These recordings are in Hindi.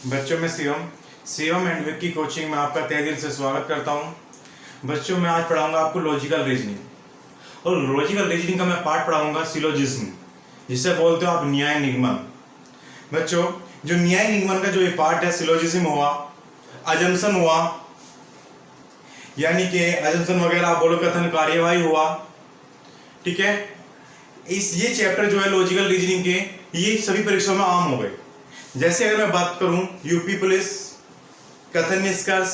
बच्चों में शिवम एंड विक्की कोचिंग में आपका तहे दिल से स्वागत करता हूं। बच्चों मैं आज पढ़ाऊंगा आपको लॉजिकल रीजनिंग और लॉजिकल रीजनिंग का मैं पार्ट पढ़ाऊंगा सिलोजिज्म, जिसे बोलते हो आप न्याय निगमन। बच्चों जो न्याय निगमन का जो ये पार्ट है, सिलोजिज्म हुआ, अजम्पशन हुआ, यानी कि अजम्पशन वगैरह आप बोलो कथन कार्यवाही हुआ, ठीक है। ये चैप्टर जो है लॉजिकल रीजनिंग के, ये सभी परीक्षाओं में आम हो गए। जैसे अगर मैं बात करूं यूपी पुलिस, कथन निष्कर्ष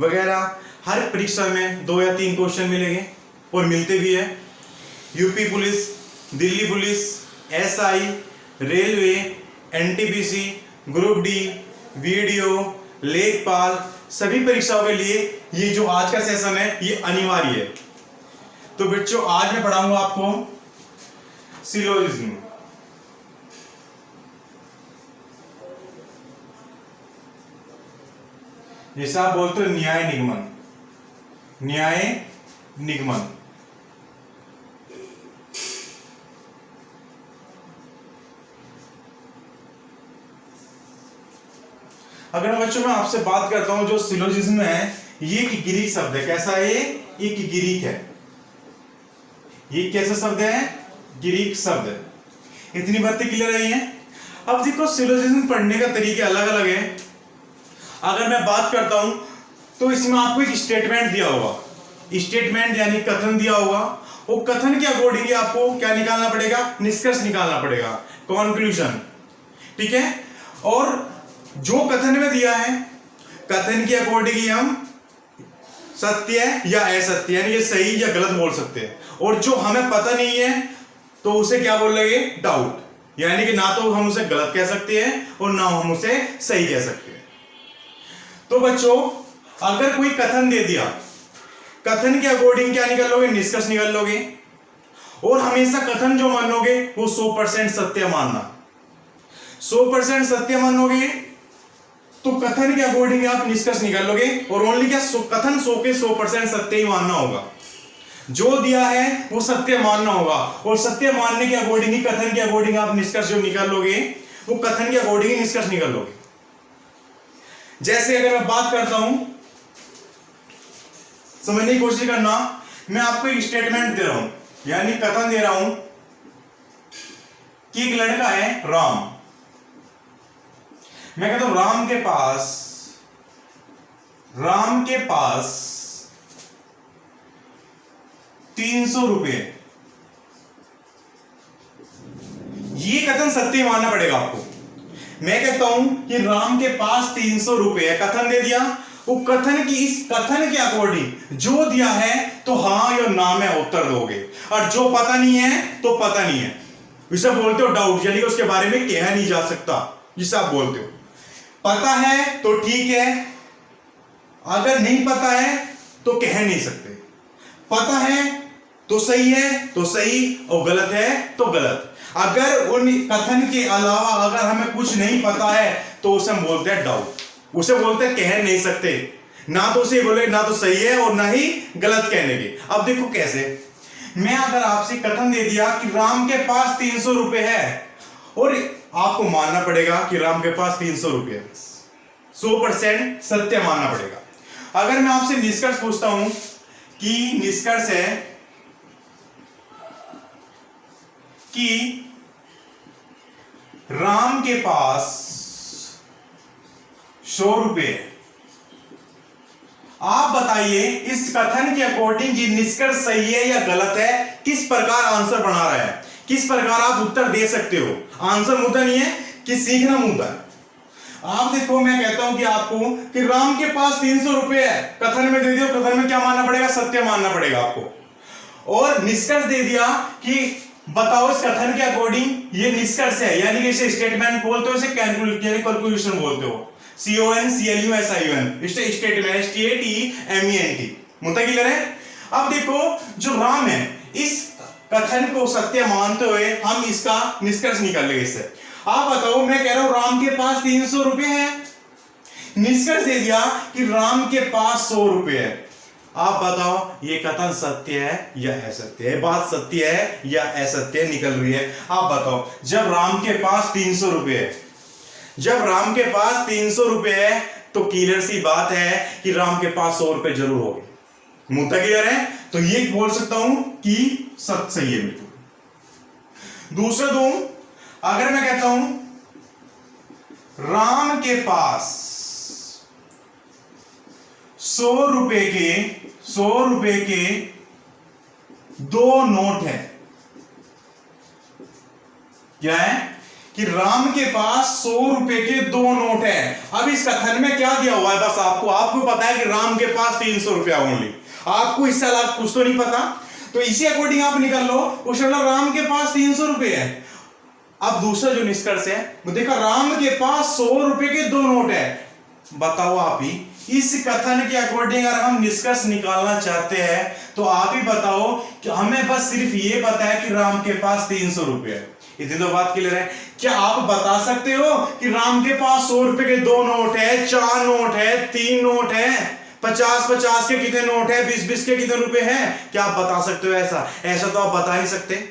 वगैरह, हर परीक्षा में 2 या 3 क्वेश्चन मिलेंगे और मिलते भी है। UP police, Delhi police, SI, railway, NTPC, group D, video, लेखपाल, सभी परीक्षाओं के लिए ये जो आज का सेशन है ये अनिवार्य है। तो बच्चों आज मैं पढ़ाऊंगा आपको सिलोजिज्म। जैसे आप बोलते हो न्याय निगमन, न्याय निगमन। अगर बच्चों मैं आपसे बात करता हूं जो सिलोजिज्म है, ये एक ग्रीक शब्द है। कैसा है ये? एक ग्रीक है। ये कैसा शब्द है? ग्रीक शब्द है। इतनी बातें क्लियर है ये। अब देखो सिलोजिज्म पढ़ने का तरीके अलग अलग है। अगर मैं बात करता हूं तो इसमें आपको एक स्टेटमेंट दिया होगा, स्टेटमेंट यानी कथन दिया होगा। वो कथन के अकॉर्डिंग आपको क्या निकालना पड़ेगा? निष्कर्ष निकालना पड़ेगा, कंक्लूजन, ठीक है। और जो कथन में दिया है, कथन के अकॉर्डिंग ही हम सत्य या असत्य यानी ये सही या गलत बोल सकते हैं। और जो हमें पता नहीं है तो उसे क्या बोल लेंगे? डाउट, यानी कि ना तो हम उसे गलत कह सकते हैं और ना हम उसे सही कह सकते हैं। तो बच्चों अगर कोई कथन दे दिया, कथन के अकॉर्डिंग क्या निकाल लोगे? निष्कर्ष निकाल लोगे। और हमेशा कथन जो मानोगे वो 100% सत्य मानना। 100% सत्य मानोगे तो कथन के अकॉर्डिंग आप निष्कर्ष निकाल लोगे। और ओनली क्या कथन 100% सत्य ही मानना होगा। जो दिया है वो सत्य मानना होगा और सत्य मानने के अकॉर्डिंग ही कथन के अकॉर्डिंग आप निष्कर्ष जो निकाल लोगे वो कथन के अकॉर्डिंग ही निष्कर्ष निकाल लोगे। जैसे अगर मैं बात करता हूं, समझने की कोशिश करना, मैं आपको एक स्टेटमेंट दे रहा हूं यानी कथन दे रहा हूं कि एक लड़का है राम। मैं कहता हूं राम के पास 300 रुपए। ये कथन सत्य मानना पड़ेगा आपको। मैं कहता हूं कि राम के पास 300 रुपए है, कथन दे दिया। वो कथन की, इस कथन के अकॉर्डिंग जो दिया है तो हाँ या ना में उत्तर दोगे, और जो पता नहीं है तो पता नहीं है। इसे बोलते हो डाउट, यानी कि उसके बारे में कहा नहीं जा सकता, जिसे आप बोलते हो। पता है तो ठीक है, अगर नहीं पता है तो कह नहीं सकते। पता है तो सही है तो सही और गलत है तो गलत। अगर उन कथन के अलावा अगर हमें कुछ नहीं पता है तो उसे हम बोलते हैं डाउट, उसे बोलते हैं कह नहीं सकते। ना तो उसे बोले ना तो सही है और ना ही गलत कहने के। अब देखो कैसे, मैं अगर आपसे कथन दे दिया कि राम के पास 300 रुपए है और आपको मानना पड़ेगा कि राम के पास 300 रुपए है, 100% सत्य मानना पड़ेगा। अगर मैं आपसे निष्कर्ष पूछता हूं कि निष्कर्ष है कि राम के पास 100 रुपए है, आप बताइए इस कथन के अकॉर्डिंग ये निष्कर्ष सही है या गलत है? किस प्रकार आंसर बना रहा है, किस प्रकार आप उत्तर दे सकते हो? आंसर मुद्दा नहीं है कि सीखना मुद्दा है। आप देखो, मैं कहता हूं कि आपको कि राम के पास 300 रुपए है, कथन में दे दिया, कथन में क्या मानना पड़ेगा? सत्य मानना पड़ेगा आपको। और निष्कर्ष दे दिया कि बताओ इस कथन के अकॉर्डिंग ये निष्कर्ष है, यानी कि इसे स्टेटमेंट बोलते हो, इसे कैलकुलेशन बोलते हो, CONCLUSION, स्टेटमेंट, STATEMENT। मुद्दा क्लियर है? अब देखो जो राम है, इस कथन को सत्य मानते हुए हम इसका निष्कर्ष निकालेंगे इससे। आप बताओ, मैं कह रहा हूं राम के पास 300 रुपए है, निष्कर्ष दे दिया कि राम के पास 100 रुपए है। आप बताओ ये कथन सत्य है या असत्य है? बात सत्य है या असत्य निकल रही है? आप बताओ। जब राम के पास 300 रुपए है, जब राम के पास 300 रुपए है तो क्लियर सी बात है कि राम के पास 100 रुपए जरूर होंगे। मुद्दा क्लियर है? तो ये बोल सकता हूं कि सत्य सही है बिल्कुल। दूसरा दो, अगर मैं कहता हूं राम के पास 100 रुपए के 2 नोट है। क्या है कि राम के पास 100 रुपए के 2 नोट है। अब इस कथन में क्या दिया हुआ है? बस आपको पता है कि राम के पास 300 रुपया ओनली, आपको इससे अलग कुछ तो नहीं पता। तो इसी अकॉर्डिंग आप निकल लो, उस राम के पास 300 रुपए है। अब दूसरा जो निष्कर्ष है वो देखा, राम के पास 100 रुपए के 2 नोट है। बताओ आप ही, इस कथन के अकॉर्डिंग अगर हम निष्कर्ष निकालना चाहते हैं तो आप ही बताओ कि हमें बस सिर्फ ये पता है कि राम के पास 300 रुपए है। इतनी तो बात क्लियर है। क्या आप बता सकते हो कि राम के पास 100 रुपए के 2 नोट है, 4 नोट है, 3 नोट है, 50-50 के कितने नोट है, 20-20 के कितने रुपए हैं? क्या आप बता सकते हो ऐसा तो आप बता नहीं सकते।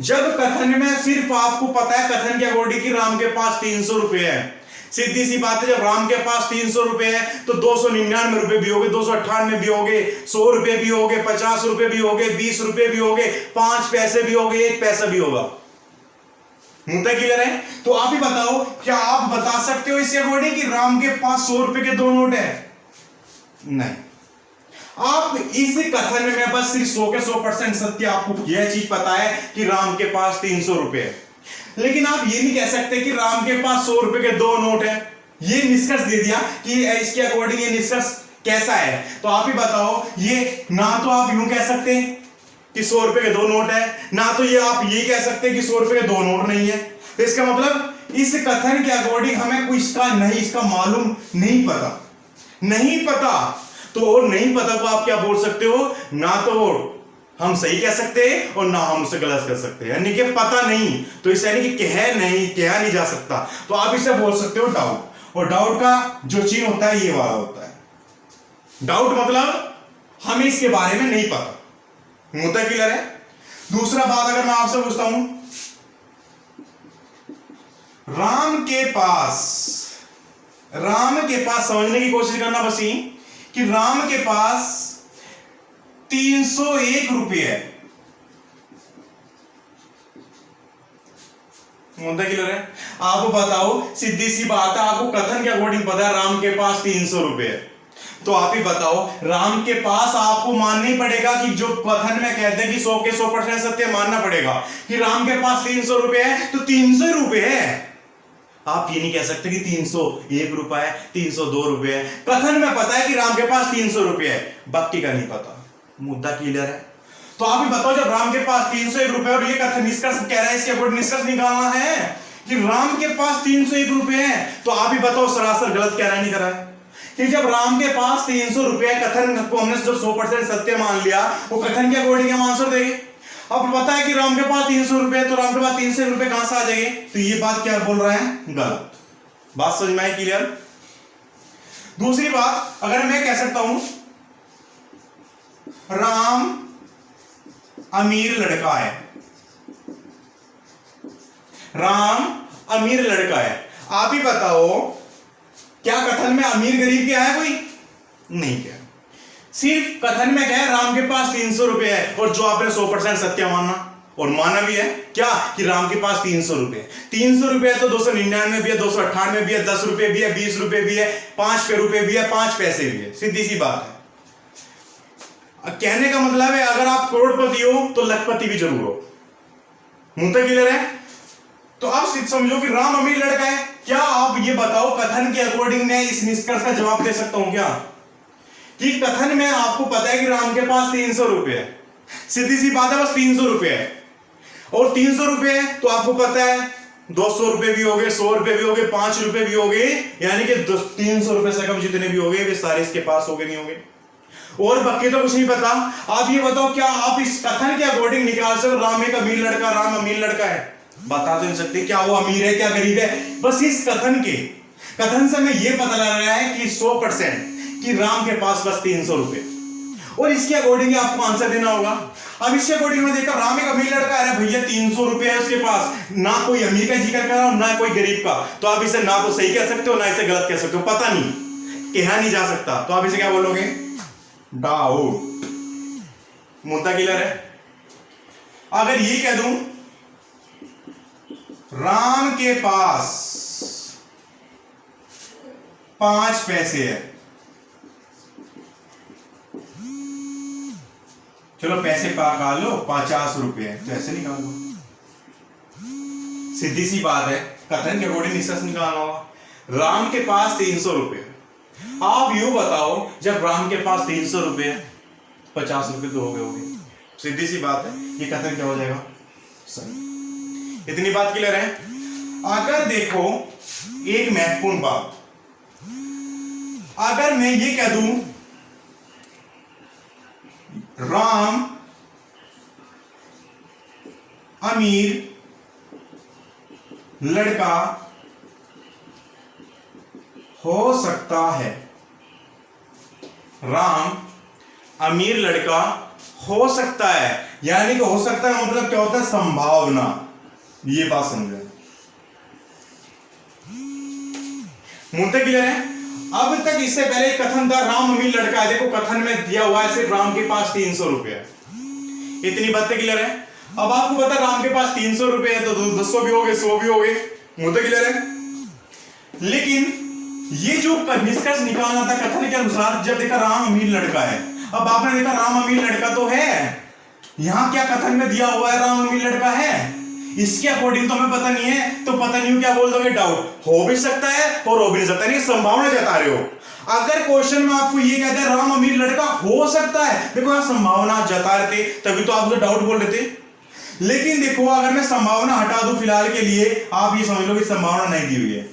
जब कथन में सिर्फ आपको पता है कथन के अकॉर्डिंग कि राम के पास 300 रुपए है, सीधी सी बात है, जब राम के पास 300 रुपए है तो 299 रुपए भी होंगे, 298 भी होंगे, 100 रुपए भी होंगे, 50 रुपए भी होंगे, 20 रुपए भी होंगे, 5 पैसे भी होंगे, 1 पैसा भी होगा। मुद्दा क्लियर है? तो आप ही बताओ, क्या आप बता सकते हो इसके अकॉर्डिंग कि राम के पास 100 रुपए के 2 नोट है? नहीं। आप इस कथन में बस सिर्फ 100 के 100% सत्य आपको यह चीज पता है कि राम के पास 300 रुपए है, लेकिन आप ये नहीं कह सकते कि राम के पास 100 रुपए के 2 नोट है। ये निष्कर्ष दे दिया कि इसके अकॉर्डिंग ये निष्कर्ष कैसा है। तो आप ही बताओ, ये ना तो आप यूं कह सकते हैं कि 100 रुपए के 2 नोट है, ना तो ये आप ये कह सकते हैं कि 100 रुपए के 2 नोट नहीं है। तो इसका मतलब इस कथन के अकॉर्डिंग हमें कुछ इसका मालूम नहीं पता। तो नहीं पता को आप क्या बोल सकते हो? ना तो हम सही कह सकते हैं और ना हम उसे गलत कर सकते हैं, यानी कि पता नहीं। तो इसे यानी कि कहा नहीं जा सकता। तो आप इसे बोल सकते हो डाउट, और डाउट का जो चिन्ह होता है ये वाला होता है। डाउट मतलब हमें इसके बारे में नहीं पता। मुद्दा क्लियर है? दूसरा बात अगर मैं आपसे पूछता हूं, राम के पास समझने की कोशिश करना बस ही कि राम के पास 301 रुपये है। मुद्दा क्लियर है? आप बताओ, सीधी सी बात है, आपको कथन के अकॉर्डिंग पता है राम के पास 300 रुपये है। तो आप ही बताओ, राम के पास आपको मानना ही पड़ेगा कि जो कथन में कहते हैं कि 100 के 100% सत्य मानना पड़ेगा कि राम के पास 300 रुपये है तो 300 रुपये है। आप ये नहीं कह सकते कि 301 रुपए है, 302 रुपए है। कथन में पता है कि राम के पास 300 रुपये है, बाकी का नहीं पता। मुद्दा क्लियर है? तो आप ही बताओ, जब राम के पास 301 रुपए और ये कथन निष्कर्ष कह रहा है, इसके ऊपर निष्कर्ष निकालना है कि राम के पास 301 रुपए है, तो आप ही बताओ सरासर गलत कह रहा है नहीं कर रहा है? कि जब राम के पास 300 रुपए कथन को हमने जो 100% सत्य मान लिया, वो कथन के अकॉर्डिंग हम आंसर देंगे। अब पता है कि राम के पास 300 रुपए है, तो राम के पास 300 रुपए कहां से आ जाएंगे? तो ये बात क्या बोल रहा है? गलत। बात समझ में आई? क्लियर? दूसरी बात, अगर मैं कह सकता हूं राम अमीर लड़का है, राम अमीर लड़का है, आप ही बताओ क्या कथन में अमीर गरीब क्या है? कोई नहीं क्या, सिर्फ कथन में क्या है? राम के पास 300 रुपए है, और जो आपने 100% सत्य मानना और माना भी है क्या कि राम के पास 300 रुपए। 300 रुपए है तो 299 भी है, 298 भी है, 10 रुपए भी है, 20 रुपए भी है, 5 रुपए भी है, 5 पैसे भी है। सीधी सी बात है। कहने का मतलब है अगर आप करोड़पति हो तो लखपति भी जरूर हो। मुद्दा क्लियर है? तो आप समझो कि राम अमीर लड़का है। क्या आप ये बताओ, कथन के अकॉर्डिंग मैं इस निष्कर्ष का जवाब दे सकता हूं क्या कि कथन में आपको पता है कि राम के पास 300 रुपए है, सीधी सी बात है, बस 300 रुपए है, और 300 रुपए है तो आपको पता है 200 रुपए भी हो गए, 100 रुपए भी हो गए, 5 रुपए भी हो गए, यानी कि 300 रुपए से कम जितने भी हो गए वे सारे इसके पास हो गए, नहीं हो गए, और बाकी तो कुछ नहीं पता। आप ये बताओ, क्या आप इस कथन के अकॉर्डिंग निकाल सकते राम एक अमीर लड़का, राम अमीर लड़का है? बता तो नहीं सकते क्या वो अमीर है क्या गरीब है। बस इस कथन से हमें यह पता लग रहा है कि 100% कि राम के पास बस 300 रुपए, और इसके अकॉर्डिंग आपको आंसर देना होगा। अब इसके अकॉर्डिंग में देखा राम एक अमीर लड़का है भैया, 300 रुपए है उसके पास, ना कोई अमीर का जिक्र कर रहा ना कोई गरीब का, तो आप इसे ना तो सही कह सकते हो ना इसे गलत कह सकते हो, पता नहीं, कहा नहीं जा सकता, तो आप इसे क्या बोलोगे? डाउट। मुद्दा क्लियर है? अगर ये कह दूं राम के पास 5 पैसे है, चलो पैसे निकाल लो, 50 रुपए है, तो ऐसे निकाल लो, सीधी सी बात है, कथन के अकॉर्डिंग निष्कर्ष निकालना होगा। राम के पास 300 रुपए, आप यूं बताओ जब राम के पास 300 रुपए है, 50 रुपए तो हो गए होंगे, सीधी सी बात है, ये कथन क्या हो जाएगा? सही। इतनी बात क्लियर है? अगर देखो एक महत्वपूर्ण बात, अगर मैं ये कह दूं राम अमीर लड़का हो सकता है, राम अमीर लड़का हो सकता है, यानी कि हो सकता है मतलब क्या होता है? संभावना। ये बात समझे? मुद्दे क्लियर है? अब तक इससे पहले कथन था राम अमीर लड़का है, देखो कथन में दिया हुआ है सिर्फ राम के पास 300 रुपए है, इतनी बातें क्लियर है? अब आपको पता राम के पास 300 रुपए है तो 200 भी हो गए, 100 भी हो गए, मुद्दा क्लियर है? लेकिन ये जो निष्कर्ष निकालना था कथन के अनुसार, जब देखा राम अमीर लड़का है, अब आपने देखा राम अमीर लड़का तो है, यहां क्या कथन में दिया हुआ है राम अमीर लड़का है, इसके अकॉर्डिंग तो हमें पता नहीं है, तो पता नहीं क्या बोल दोगे? डाउट। हो भी सकता है और हो भी नहीं सकता, नहीं संभावना जता रहे हो। अगर क्वेश्चन में आपको ये कहते हैं राम अमीर लड़का हो सकता है, देखो यहां संभावना जता रहे थे, तभी तो आप डाउट बोल रहे थे। लेकिन देखो अगर मैं संभावना हटा दूं फिलहाल के लिए, आप ये समझ लो कि संभावना नहीं दी हुई है,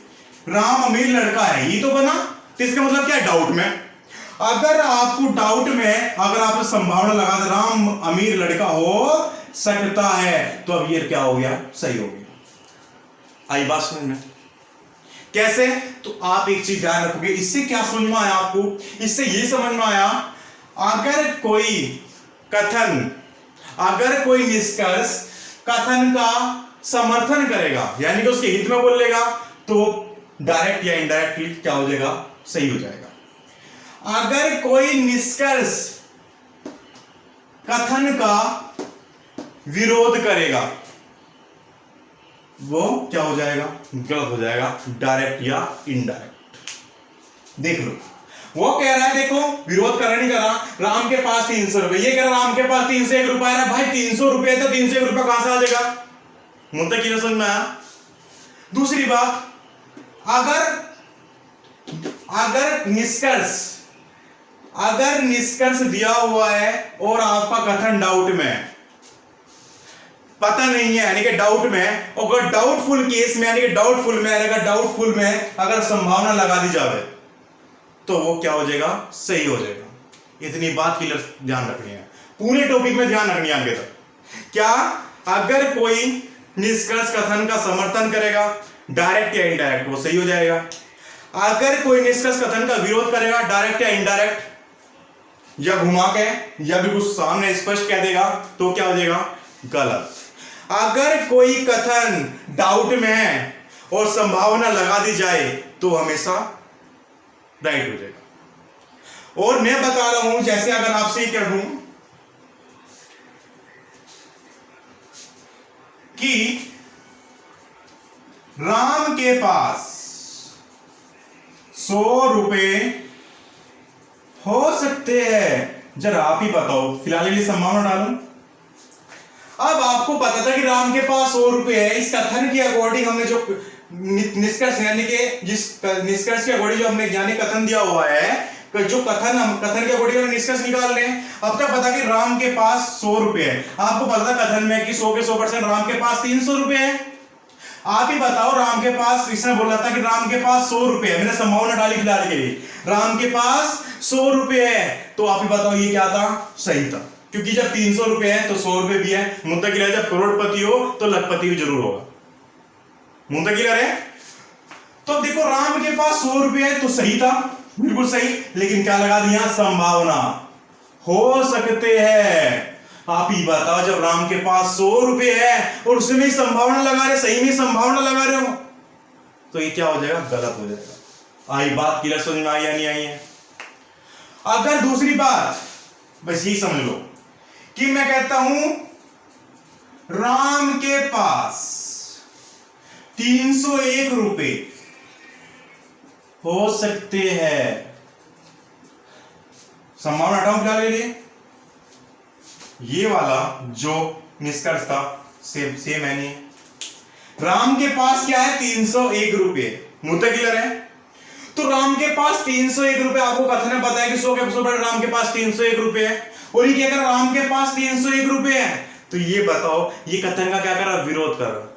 राम अमीर लड़का है ये तो बना, तो इसका मतलब क्या है? डाउट में। अगर आपको डाउट में अगर आप संभावना लगा दे राम अमीर लड़का हो सकता है, तो अब ये क्या हो गया? सही हो गया। आई बात समझ में? कैसे? तो आप एक चीज ध्यान रखोगे, इससे क्या समझ में आया आपको? इससे ये समझ में आया, अगर कोई कथन, अगर कोई निष्कर्ष कथन का समर्थन करेगा, यानी कि उसके हित में बोलेगा, तो डायरेक्ट या इनडायरेक्टली क्या हो जाएगा? सही हो जाएगा। अगर कोई निष्कर्ष कथन का विरोध करेगा, वो क्या हो जाएगा? गलत हो जाएगा, डायरेक्ट या इनडायरेक्ट। देख लो, वो कह रहा है, देखो विरोध कर रहा नहीं कर रहा, राम के पास 300 रुपए, ये कह रहा राम के पास 301 रुपया है, भाई 300 रुपए तो 301 रुपया कहां से आ जाएगा? मुद्दा क्लियर समझ में आया? दूसरी बात, अगर निष्कर्ष दिया हुआ है और आपका कथन डाउट में, पता नहीं है यानी कि डाउट में, और डाउटफुल केस में यानी कि डाउटफुल में अगर संभावना लगा दी जाए, तो वो क्या हो जाएगा? सही हो जाएगा। इतनी बात क्लियर ध्यान रखनी है, पूरे टॉपिक में ध्यान रखनी है आगे तक। क्या? अगर कोई निष्कर्ष कथन का समर्थन करेगा, डायरेक्ट या इनडायरेक्ट, वो सही हो जाएगा। अगर कोई निष्कर्ष कथन का विरोध करेगा, डायरेक्ट या इनडायरेक्ट, या घुमा के या भी कुछ सामने स्पष्ट कह देगा, तो क्या हो जाएगा? गलत। अगर कोई कथन डाउट में है और संभावना लगा दी जाए, तो हमेशा राइट हो जाएगा। और मैं बता रहा हूं, जैसे अगर आपसे कह दूं कि राम के पास 100 रुपए हो सकते हैं, जरा आप ही बताओ, फिलहाल के लिए संभावना डालूं। अब आपको पता था कि राम के पास 100 रुपए है, इस कथन के अकॉर्डिंग हमने जो निष्कर्ष यानी कि जिस निष्कर्ष के अकॉर्डिंग जो हमने यानी कथन दिया हुआ है, जो कथन के अकॉर्डिंग निष्कर्ष निकाल रहे हैं। अब तक पता कि राम के पास 100 रुपए है, आपको पता था कथन में कि 100 के 100% राम के पास 300 रुपए है। आप ही बताओ, राम के पास, इसने बोला था कि राम के पास 100 रुपए है, मैंने संभावना डाली फिलहाल के लिए, राम के पास 100 रुपए है, तो आप ही बताओ ये क्या था? सही था, क्योंकि जब 300 रुपए है तो 100 रुपए भी है। मुद्दा क्लियर है? जब करोड़पति हो तो लखपति भी जरूर होगा। मुद्दा क्लियर है? तो देखो राम के पास 100 रुपए है तो सही था, बिल्कुल सही, लेकिन क्या लगा दिया? संभावना। हो सकते हैं। आप ही बताओ, जब राम के पास 100 रुपए है और उसमें संभावना लगा रहे, सही में संभावना लगा रहे हो, तो ये क्या हो जाएगा? गलत हो जाएगा। आई बात क्लियर समझ में आई या नहीं आई है? अगर दूसरी बात बस ये समझ लो कि मैं कहता हूं राम के पास 301 रुपए हो सकते हैं, संभावना हटाओ फिलहाल के लिए, ये वाला जो निष्कर्ष था सेम है नहीं। राम के पास क्या है? 301 रुपए। मुद्दा क्लियर है? तो राम के पास 301 रुपए, आपको कथन में बताया कि 100 के 100 राम के पास 301 रुपए है, और ये क्या कर रहा? राम के पास 301 रुपए है, तो ये बताओ ये कथन का क्या कर रहा? विरोध कर रहा।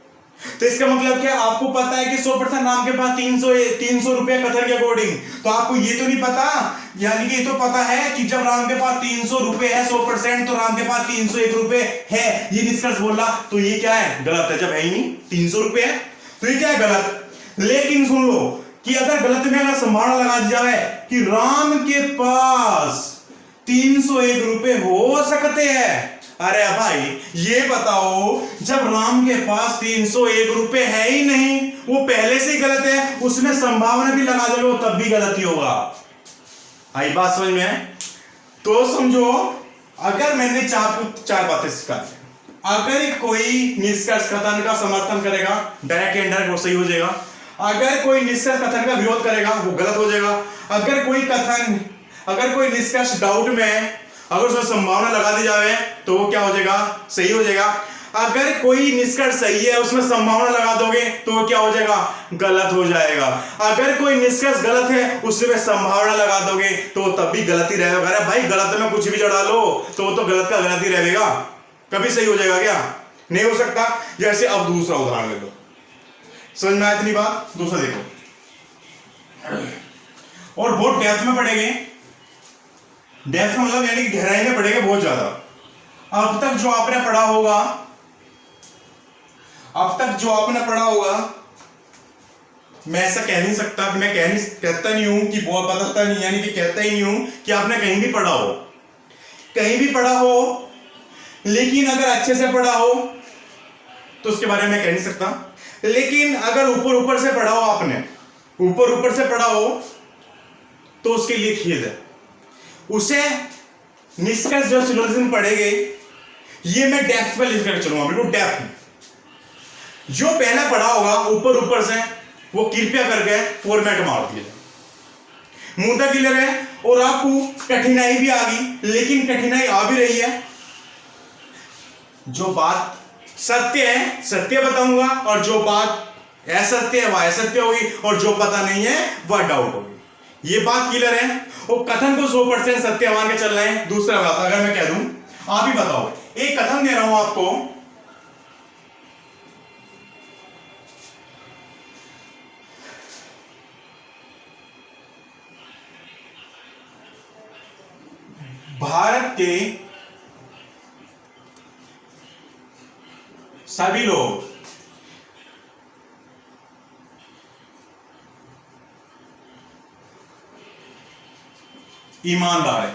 तो इसका मतलब क्या? आपको पता है कि 100% राम के पास 300 रुपए कथन के अकॉर्डिंग, तो आपको ये तो नहीं पता, यानी कि ये तो पता है कि जब राम के पास 300 रुपए है 100%, तो राम के पास 301 रुपए है, ये निष्कर्ष बोला, तो ये क्या है? गलत है। जब है ही नहीं 300 रुपए है तो ये क्या है? गलत। लेकिन सुन लो कि अगर गलत में अगर संभावना लगा दी जाए कि राम के पास 301 रुपए हो सकते हैं, अरे भाई ये बताओ, जब राम के पास 301 रुपए है ही नहीं, वो पहले से ही गलत है, उसमें संभावना भी लगा दो तब भी गलत ही होगा। आई बात समझ में? तो समझो, अगर मैंने चार बातें सिखा दी, अगर कोई निष्कर्ष कथन का समर्थन करेगा डायरेक्ट इनडायरेक्ट वो सही हो जाएगा, अगर कोई निष्कर्ष कथन का विरोध करेगा वो गलत हो जाएगा, अगर कोई निष्कर्ष डाउट में है, अगर उसमें संभावना लगा दी जाए तो वो क्या हो जाएगा? सही हो जाएगा। अगर कोई निष्कर्ष सही है उसमें संभावना लगा दोगे तो वो क्या हो जाएगा? गलत हो जाएगा। अगर कोई निष्कर्ष गलत है उसमें संभावना लगा दोगे तो वो तब भी गलत ही रहेगा। अरे भाई गलत में कुछ भी चढ़ा लो तो वो तो गलत का गलत ही रहेगा, कभी सही हो जाएगा क्या? नहीं हो सकता। जैसे अब दूसरा उदाहरण ले लो, समझ में आया इतनी बात? दूसरा देखो, और बहुत डेप्थ में पढ़ेंगे, डेप्थ मतलब यानी कि गहराई में पढ़ेंगे बहुत ज्यादा। अब तक जो आपने पढ़ा होगा, मैं ऐसा कह नहीं सकता, मैं कहता नहीं हूं कि बहुत बताता नहीं, यानी कि कहता ही नहीं हूं कि आपने कहीं भी पढ़ा हो, लेकिन अगर अच्छे से पढ़ा हो तो उसके बारे में कह नहीं सकता। लेकिन अगर ऊपर से पढ़ा हो, आपने ऊपर से पढ़ा हो तो उसके लिए खेद है। उसे निष्कर्ष जो सिलोजिज्म पढ़ेंगे, ये मैं डेप्थ पे लिख कर चलूंगा, बिल्कुल डेप्थ में। जो पहले पढ़ा होगा ऊपर से, वो कृपया करके फॉर्मेट मार दिए, मुद्दा क्लियर है। और आपको कठिनाई भी आ गई, लेकिन कठिनाई आ भी रही है, जो बात सत्य है सत्य बताऊंगा, और जो बात असत्य है वह असत्य होगी, और जो पता नहीं है वह डाउट होगी। ये बात क्लियर है। और कथन को 100% सत्य मान के चल रहे हैं। दूसरा बात, अगर मैं कह दूं, आप ही बताओ, एक कथन दे रहा हूं आपको, भारत के सभी लोग ईमानदार है,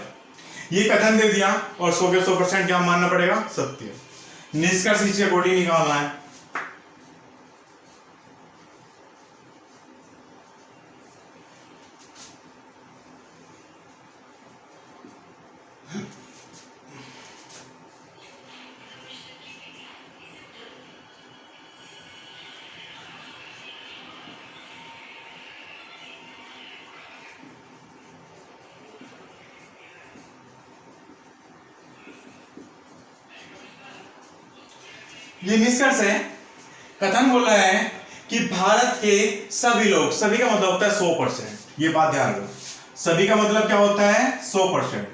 ये कथन दे दिया, और 100 के 100% क्या मानना पड़ेगा? सत्य। निष्कर्ष इसके अकॉर्डिंग निकालना है। ये निष्कर्ष है। कथन बोल रहा है कि भारत के सभी लोग, सभी का मतलब होता है 100%, ये बात ध्यान रखो, सभी का मतलब क्या होता है? 100%।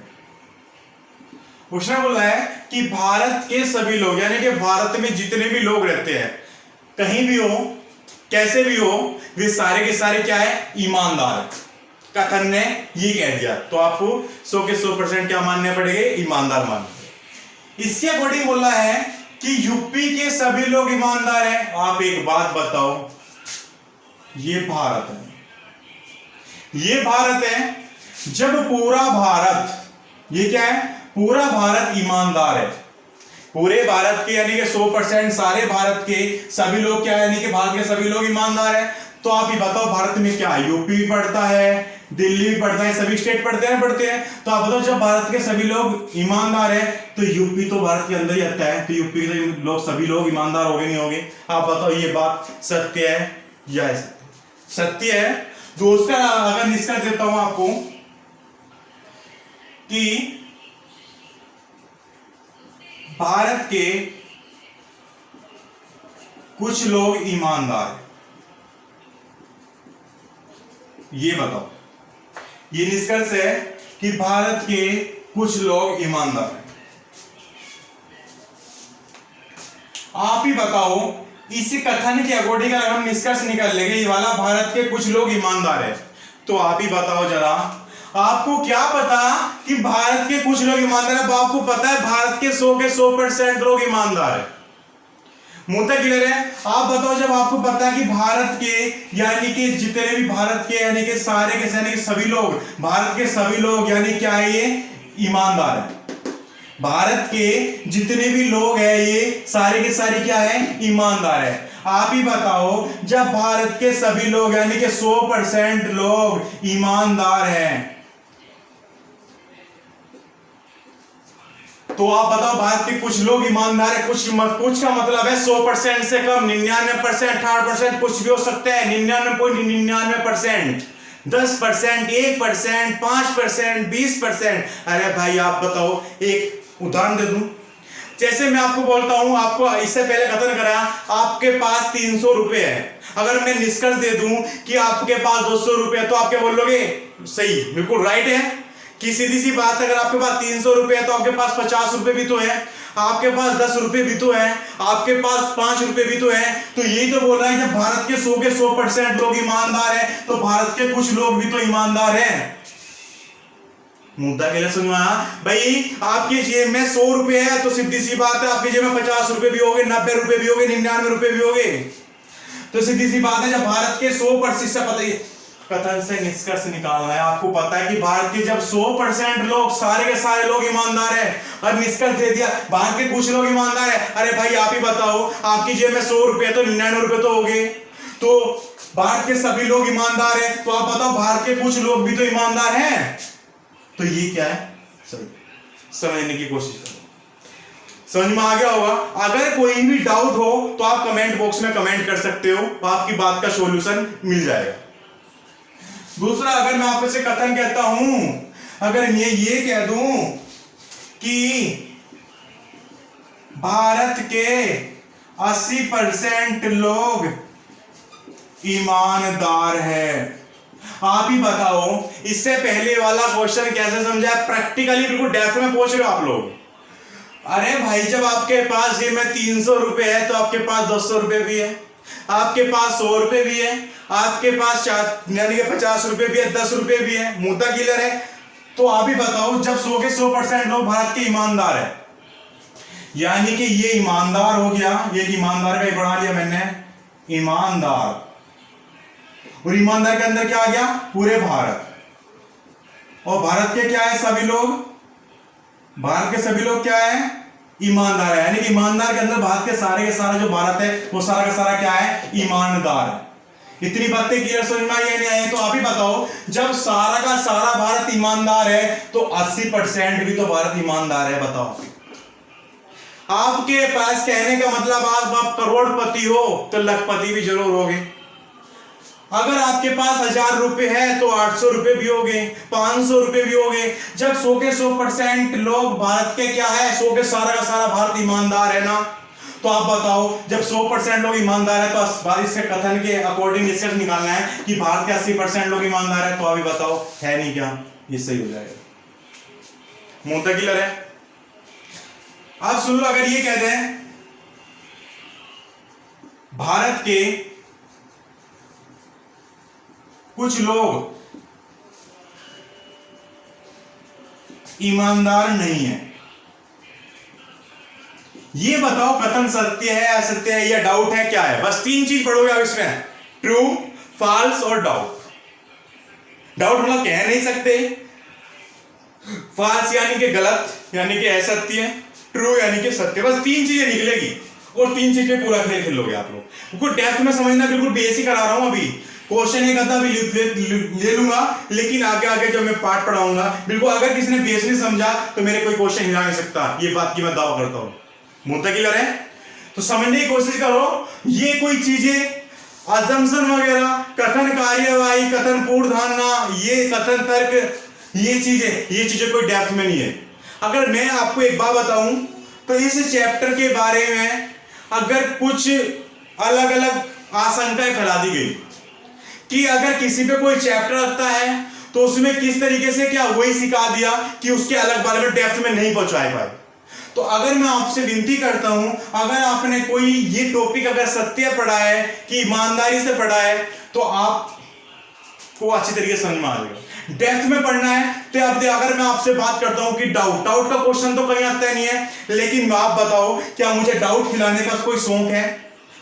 उसने बोला है कि भारत के सभी लोग, यानी कि भारत में जितने भी लोग रहते हैं, कहीं भी हो, कैसे भी हो, वे सारे के सारे क्या है? ईमानदार। कथन ने ये कह दिया, तो आपको 100 के 100% क्या मानने पड़ेंगे? ईमानदार मानने। इसके अकॉर्डिंग बोला है कि यूपी के सभी लोग ईमानदार हैं। आप एक बात बताओ, ये भारत है, जब पूरा भारत, ये क्या है? पूरा भारत ईमानदार है। पूरे भारत के यानी कि 100% सारे भारत के सभी लोग क्या है, यानी कि भारत के सभी लोग ईमानदार है। तो आप ये बताओ भारत में क्या है, यूपी भी पड़ता है, दिल्ली भी पड़ता है, सभी स्टेट पढ़ते हैं। तो आप बताओ जब भारत के सभी लोग ईमानदार है तो यूपी तो भारत के अंदर ही आता है, तो यूपी के लोग सभी लोग ईमानदार हो गए नहीं होंगे? आप बताओ ये बात सत्य है या सत्य है? दूसरा अगर निष्कर्ष देता हूं आपको कि भारत के कुछ लोग ईमानदार हैं, ये बताओ। ये निष्कर्ष है कि भारत के कुछ लोग ईमानदार हैं। आप ही बताओ इसी कथन के अकॉर्डिंग अगर हम निष्कर्ष निकाल लेंगे ये वाला भारत के कुछ लोग ईमानदार है, तो आप ही बताओ जरा, आपको क्या पता कि भारत के कुछ लोग ईमानदार है? आपको पता है भारत के 100% लोग ईमानदार है। मुद्दा क्लियर है? आप बताओ जब आपको पता है कि भारत के यानी कि जितने भी भारत के यानी कि सारे के यानी कि सभी लोग, भारत के सभी लोग यानी क्या है, ये ईमानदार है। भारत के जितने भी लोग हैं ये सारे के सारे क्या है, ईमानदार है। आप ही बताओ जब भारत के सभी लोग यानी कि 100% लोग ईमानदार हैं, तो आप बताओ भारत के कुछ लोग ईमानदार है, कुछ का मतलब है 100% से कम, 99%, 68%, कुछ भी हो सकता है, 99.99%, 10%, 1%, 5%, 20%। अरे भाई आप बताओ, एक उदाहरण दे दूं, जैसे मैं आपको बोलता हूं, आपको इससे पहले कथन कराया आपके पास 300 रुपए है, अगर मैं निष्कर्ष दे दूं कि आपके पास 200 रुपए है, तो आप क्या बोलोगे? सही, बिल्कुल राइट है। कि सीधी सी बात, अगर आपके पास 300 रुपए है तो आपके पास 50 रुपए भी तो है, आपके पास 10 रुपए भी तो है, आपके पास 5 रुपए भी तो है। तो यही तो बोल रहा है, जब भारत के 100% लोग ईमानदार है तो भारत के कुछ लोग भी तो ईमानदार हैं। मुद्दा क्या समझ में आया भाई? आपकी जेब में 100 रुपए है तो सीधी सी बात है आपकी जेब में 50 रुपए भी होंगे, 90 रुपए भी होंगे, 99 रुपए भी होंगे। तो सीधी सी बात है, जब भारत के 100% से पता ही कथन से निष्कर्ष निकालना है। आपको पता है कि भारत के जब 100% लोग, सारे के सारे लोग ईमानदार है, और निष्कर्ष दे दिया भारत के कुछ लोग ईमानदार है। अरे भाई आप ही बताओ, आपकी जेब में 100 रुपए तो 99 रुपए तो हो गए, तो भारत के सभी लोग ईमानदार है, तो आप बताओ भारत के कुछ लोग भी तो ईमानदार हैं। तो ये क्या है, समझने की कोशिश करो। समझ में आ गया होगा? अगर कोई भी डाउट हो तो आप कमेंट बॉक्स में कमेंट कर सकते हो, तो आपकी बात का सॉल्यूशन मिल जाएगा। दूसरा, अगर मैं आपसे कथन कहता हूं, अगर मैं ये कह दूं कि भारत के 80% लोग ईमानदार है, आप ही बताओ इससे पहले वाला क्वेश्चन कैसे समझा? प्रैक्टिकली बिल्कुल डेप्थ में पहुंच रहे हो आप लोग। अरे भाई जब आपके पास जेब में 300 रुपए है तो आपके पास 200 रुपए भी है, आपके पास 100 रुपए भी है, आपके पास यानी कि 50 रुपए भी है, 10 रुपए भी है। मुद्दा क्लियर है? तो आप ही बताओ जब 100 के 100% लोग भारत के ईमानदार है, यानी कि ये ईमानदार हो गया, ये ईमानदार का ही बढ़ा लिया मैंने, ईमानदार, और ईमानदार के अंदर क्या आ गया? पूरे भारत। और भारत के क्या है? सभी लोग, भारत के सभी लोग क्या है? ईमानदार है, यानी कि ईमानदार के अंदर भारत के सारा जो भारत है वो सारा का सारा क्या है? ईमानदार है। इतनी बातें क्लियर समझ में आई या नहीं आई? तो आप ही बताओ जब सारा का सारा भारत ईमानदार है तो 80% भी तो भारत ईमानदार है। बताओ, आपके पास कहने का मतलब आप करोड़पति हो तो लखपति भी जरूर होगे। अगर आपके पास 1000 रुपए है तो 800 रुपए भी होंगे, 500 रुपए भी होंगे। जब 100 के 100% लोग भारत के क्या है? 100 के सारा का सारा भारत ईमानदार है ना? तो आप बताओ जब 100% लोग ईमानदार है तो बारिश से कथन के अकॉर्डिंग निष्कर्ष निकालना है कि भारत के 80% लोग ईमानदार है। तो अभी बताओ है नहीं क्या? ये सही हो जाएगा। मुद्दा क्लियर है? आप सुन लो, अगर ये कहते हैं भारत के कुछ लोग ईमानदार नहीं है, ये बताओ कथन सत्य है, असत्य है या डाउट है, क्या है? बस 3 चीज पढ़ोगे आप इसमें, ट्रू, फॉल्स और डाउट। डाउट मतलब कह नहीं सकते, फॉल्स यानी कि गलत, यानी कि असत्य, ट्रू यानी कि सत्य, बस 3 चीजें निकलेगी और 3 चीजें पूरा खेल खेलोगे आप लोग। बिल्कुल डेप्थ में समझना, बिल्कुल बेसिक करा रहा हूं। अभी क्वेश्चन एक आधा भी ले लूंगा, लेकिन आगे आगे जब मैं पार्ट पढ़ाऊंगा, बिल्कुल अगर किसी ने बेस नहीं समझा तो मेरे कोई क्वेश्चन हिला नहीं सकता, ये बात की मैं दावा करता हूं। मुद्दा क्लियर है? तो समझने की कोशिश करो। ये कोई चीजें अजम्पशन वगैरह, कथन कार्यवाही, कथन पूर्ण धारणा, ये कथन तर्क, ये चीजें कोई डेप्थ में नहीं है। अगर मैं आपको एक बात बताऊं तो इस चैप्टर के बारे में अगर कुछ अलग अलग आशंकाएं फैला दी गई कि अगर किसी पे कोई चैप्टर लगता है तो उसमें किस तरीके से क्या वही सिखा दिया कि उसके अलग बारे में डेप्थ में नहीं पहुंचा पाए। तो अगर मैं आपसे विनती करता हूं, अगर आपने कोई ये टॉपिक अगर सत्य पढ़ा है कि ईमानदारी से पढ़ा है तो आपको अच्छी तरीके से समझ में आ जाएगा। डेप्थ में पढ़ना है तो अब अगर मैं आपसे बात करता हूं कि डाउट का क्वेश्चन तो कहीं आता नहीं है, लेकिन आप बताओ क्या मुझे डाउट खिलाने का कोई शौक है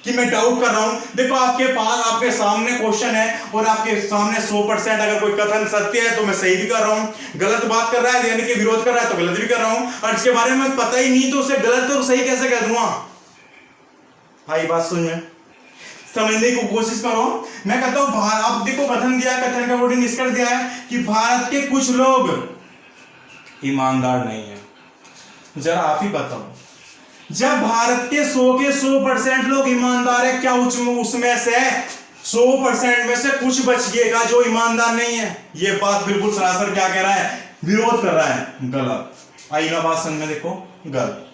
कि मैं डाउट कर रहा हूं? देखो आपके पास आपके सामने क्वेश्चन है और आपके सामने 100% अगर कोई कथन सत्य है तो मैं सही भी कर रहा हूं, गलत बात कर रहा है यानी कि विरोध कर रहा है तो गलत भी कर रहा हूं, और इसके बारे में पता ही नहीं तो उसे गलत और सही कैसे कह दूंगा? भाई बात सुनिए, समझने की कोशिश करो। मैं कहता हूं आप देखो कथन दिया, कथन का वर्डिंग निष्कर्ष दिया है कि भारत के कुछ लोग ईमानदार नहीं है। जरा आप ही बताओ, जब भारत के 100% लोग ईमानदार है, क्या उसमें से 100% में से कुछ बचिएगा जो ईमानदार नहीं है? ये बात बिल्कुल सरासर क्या कह रहा है? विरोध कर रहा है, गलत। आईना बात समझ में देखो, गलत।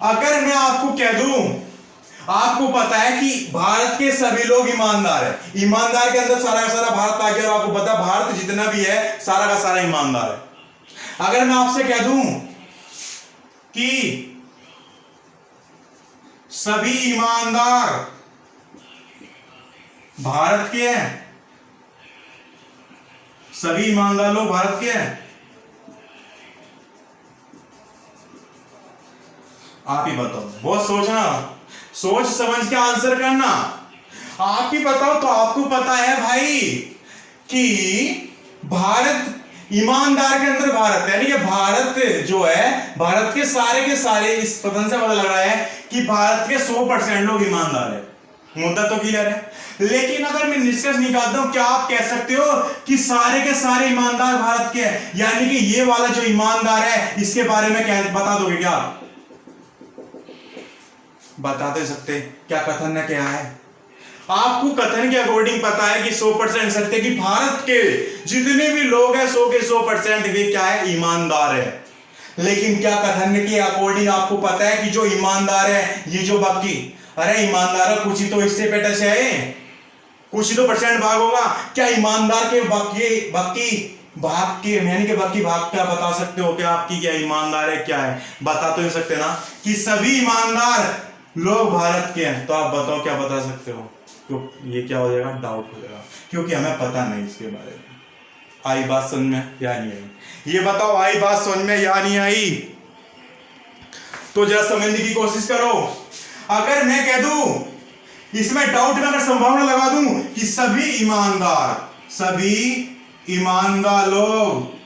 अगर मैं आपको कह दूं, आपको पता है कि भारत के सभी लोग ईमानदार है, ईमानदार के अंदर सारा का सारा भारत आ गया और आपको पता भारत जितना भी है सारा का सारा ईमानदार है। अगर मैं आपसे कह दूं कि सभी ईमानदार भारत के हैं, सभी ईमानदार लोग भारत के हैं, आप ही बताओ। बहुत सोचना, सोच समझ के आंसर करना। आप ही बताओ। तो आपको पता है भाई कि भारत ईमानदार के अंदर भारत है, यानी कि भारत जो है, भारत के सारे इस कथन से पता लग रहा है कि भारत के 100% लोग ईमानदार है। मुद्दा तो क्लियर है। लेकिन अगर मैं निष्कर्ष निकालता हूं, क्या आप कह सकते हो कि सारे के सारे ईमानदार भारत के हैं? यानी कि ये वाला जो ईमानदार है इसके बारे में क्या बता दोगे? क्या बता दे सकते? क्या कथन ने क्या है? आपको कथन के अकॉर्डिंग पता है कि 100% सत्य कि भारत के जितने भी लोग हैं 100 के 100% वे क्या है? ईमानदार है। लेकिन क्या कथन के अकॉर्डिंग आपको पता है कि जो ईमानदार है, ये जो बाकी, अरे ईमानदार है कुछ ही तो इससे पे टच है, कुछ ही तो % भाग होगा। क्या ईमानदार के बाकी भाग के यानी कि बाकी भाग क्या बता सकते हो? क्या आपकी क्या ईमानदार है क्या है? बता तो नहीं सकते ना कि सभी ईमानदार लोग भारत के हैं। तो आप बताओ क्या बता सकते हो? तो ये क्या हो जाएगा? डाउट हो जाएगा, क्योंकि हमें पता नहीं इसके बारे में। आई बात समझ में या नहीं आई? ये बताओ, आई बात समझ में या नहीं आई? तो जरा समझने की कोशिश करो। अगर मैं कह दूं, इसमें डाउट में अगर संभावना लगा दूं कि सभी ईमानदार लोग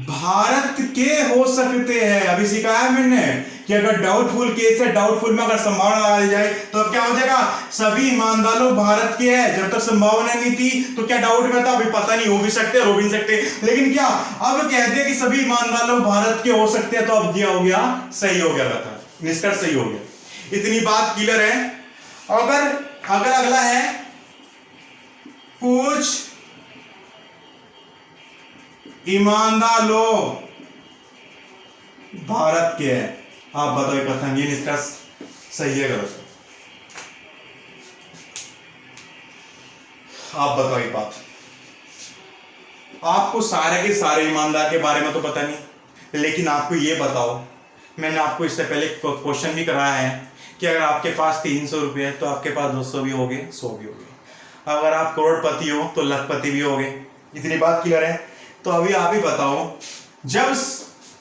भारत के हो सकते हैं। अभी सिखाया मैंने कि अगर डाउटफुल केस है, डाउटफुल में अगर संभावना लगा दी जाए तो अब क्या हो जाएगा? सभी ईमानदार लोग भारत के हैं। जब तक संभावना नहीं थी तो क्या डाउट में था? अभी पता नहीं, हो भी सकते हो भी नहीं सकते। लेकिन क्या अब कह दिया कि सभी ईमानदार लोग भारत के हो सकते हैं, तो अब क्या हो गया? सही हो गया, कथन निष्कर्ष सही हो गया। इतनी बात क्लियर है। अगर अगला है, कुछ ईमानदार लोग भारत के हैं, आप बताओ कथन, ये निष्कर्ष सही है गलत? आप बताओ ये बात। आपको सारे के सारे ईमानदार के बारे में तो पता नहीं, लेकिन आपको ये बताओ, मैंने आपको इससे पहले क्वेश्चन भी कराया है कि अगर आपके पास 300 रुपये है तो आपके पास 200 भी हो गए, 100 भी हो गए। अगर आप करोड़पति हो तो लखपति भी हो गए। इतनी बात क्लियर है। तो अभी आप ही बताओ, जब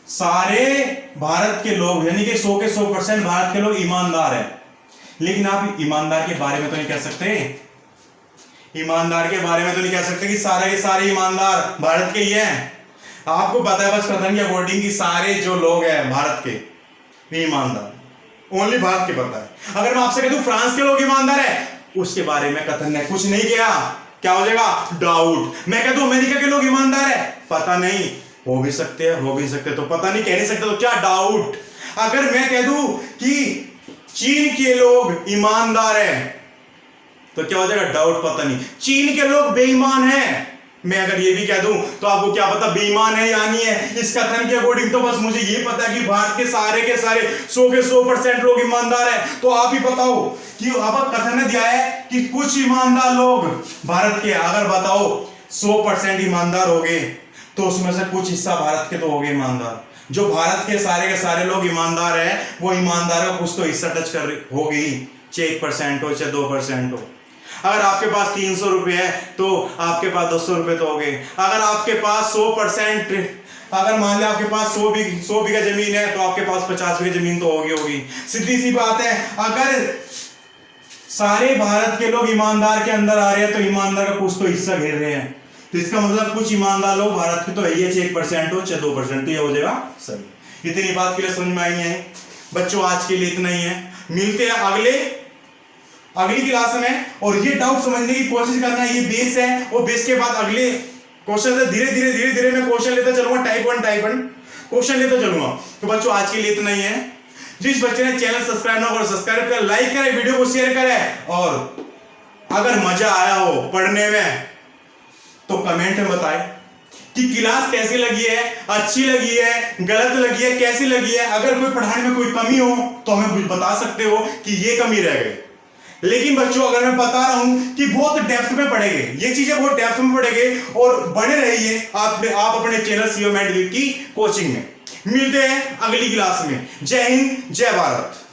सारे भारत के लोग यानी कि 100 के 100% भारत के लोग ईमानदार हैं, लेकिन आप ईमानदार के बारे में तो नहीं कह सकते, ईमानदार के बारे में तो नहीं कह सकते कि सारे के सारे ईमानदार भारत के ही हैं। आपको पता है बस कथन के अकॉर्डिंग कि सारे जो लोग हैं भारत के वे ईमानदार, ओनली भारत के पता है। अगर मैं आपसे कह दूं फ्रांस के लोग ईमानदार है, उसके बारे में कथन ने कुछ नहीं किया, क्या हो जाएगा? डाउट। मैं कह दूं अमेरिका के लोग ईमानदार है, पता नहीं, हो भी सकते हैं, हो भी सकते, तो पता नहीं कह नहीं सकते, तो क्या? डाउट। अगर मैं कह दूं कि चीन के लोग ईमानदार है, तो क्या हो जाएगा? डाउट, पता नहीं। चीन के लोग बेईमान हैं, मैं अगर ये भी कह दूं तो आपको क्या पता बेईमान है या नहीं है? इस कथन के अकॉर्डिंग तो बस मुझे ये पता है कि भारत के सारे 100 के 100% लोग ईमानदार है। तो आप ही बताओ कि अब कथन ने दिया है कि कुछ ईमानदार लोग भारत के, अगर बताओ 100% ईमानदार हो गए तो उसमें से कुछ हिस्सा भारत के तो हो गए ईमानदार। जो भारत के सारे लोग ईमानदार है, वो ईमानदार का कुछ तो हिस्सा टच कर हो गई, चाहे 1% हो चाहे 2% हो। अगर आपके पास 300 रुपए है तो आपके पास 200 रुपए तो हो गए। अगर आपके पास 100%, अगर मान लिया आपके पास 100 बीघा जमीन है तो आपके पास 50 बीघा जमीन तो होगी। सीधी सी बात है। अगर सारे भारत के लोग ईमानदार के अंदर आ रहे हैं तो ईमानदार का कुछ तो हिस्सा घेर रहे हैं, तो इसका मतलब कुछ ईमानदार लोग भारत के तो है ही, चाहे 1% हो चाहे 2%, ये हो जाएगा सही। इतनी बात के लिए समझ में आई है बच्चों? आज के लिए इतना ही है, मिलते हैं अगली क्लास में। और ये डाउट समझने की कोशिश करना, ये बेस है, और बेस के बाद अगले क्वेश्चन से धीरे धीरे मैं क्वेश्चन लेता चलूंगा, टाइप वन क्वेश्चन लेता चलूंगा। तो बच्चों आज के लिए इतना ही है। जिस बच्चे ने चैनल सब्सक्राइब ना करो, सब्सक्राइब करें, लाइक करें, वीडियो को शेयर करें, और अगर मजा आया हो पढ़ने में तो कमेंट में बताएं कि क्लास कैसी लगी है, अच्छी लगी है, गलत लगी है, कैसी लगी है। अगर कोई पढ़ाने में कोई कमी हो तो हमें बता सकते हो कि ये कमी रह गई। लेकिन बच्चों अगर मैं बता रहा हूं कि बहुत डेप्थ में पढ़ेंगे, ये चीजें बहुत डेप्थ में पढ़ेंगे, और बने रहिए आप अपने चैनल सीओ मैथ की कोचिंग में। मिलते हैं अगली क्लास में। जय हिंद, जय भारत।